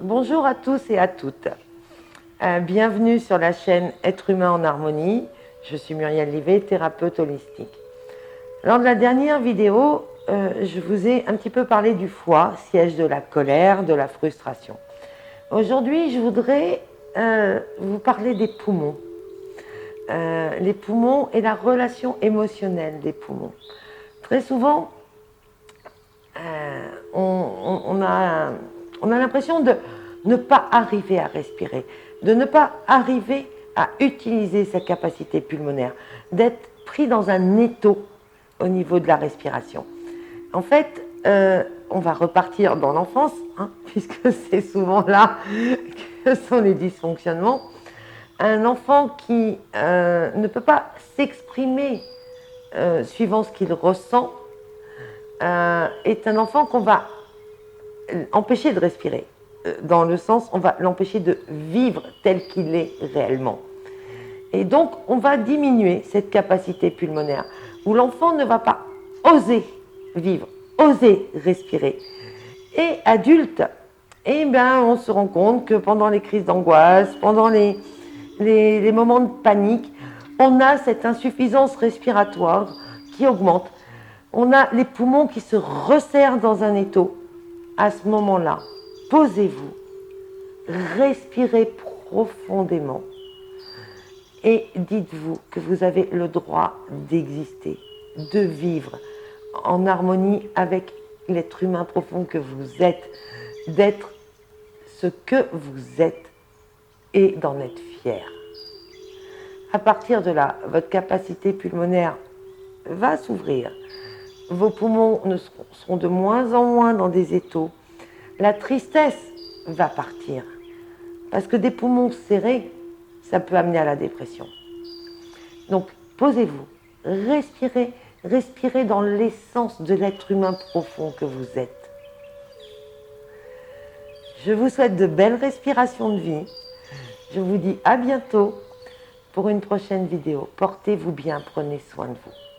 Bonjour à tous et à toutes. Bienvenue sur la chaîne Être humain en harmonie. Je suis Muriel Livet, thérapeute holistique. Lors de la dernière vidéo, je vous ai un petit peu parlé du foie, siège de la colère, de la frustration. Aujourd'hui, je voudrais vous parler des poumons. Les poumons et la relation émotionnelle des poumons. Très souvent, on a l'impression de ne pas arriver à respirer, de ne pas arriver à utiliser sa capacité pulmonaire, d'être pris dans un étau au niveau de la respiration. En fait, on va repartir dans l'enfance, puisque c'est souvent là que sont les dysfonctionnements. Un enfant qui ne peut pas s'exprimer suivant ce qu'il ressent est un enfant qu'on va empêcher de respirer. Dans le sens, on va l'empêcher de vivre tel qu'il est réellement. Et donc, on va diminuer cette capacité pulmonaire, où l'enfant ne va pas oser vivre, oser respirer. Et adulte, on se rend compte que pendant les crises d'angoisse, pendant les moments de panique, on a cette insuffisance respiratoire qui augmente. On a les poumons qui se resserrent dans un étau. À ce moment-là, posez-vous, respirez profondément et dites-vous que vous avez le droit d'exister, de vivre en harmonie avec l'être humain profond que vous êtes, d'être ce que vous êtes et d'en être fier. À partir de là, votre capacité pulmonaire va s'ouvrir. Vos poumons seront de moins en moins dans des étaux. La tristesse va partir. Parce que des poumons serrés, ça peut amener à la dépression. Donc, posez-vous, respirez, respirez dans l'essence de l'être humain profond que vous êtes. Je vous souhaite de belles respirations de vie. Je vous dis à bientôt pour une prochaine vidéo. Portez-vous bien, prenez soin de vous.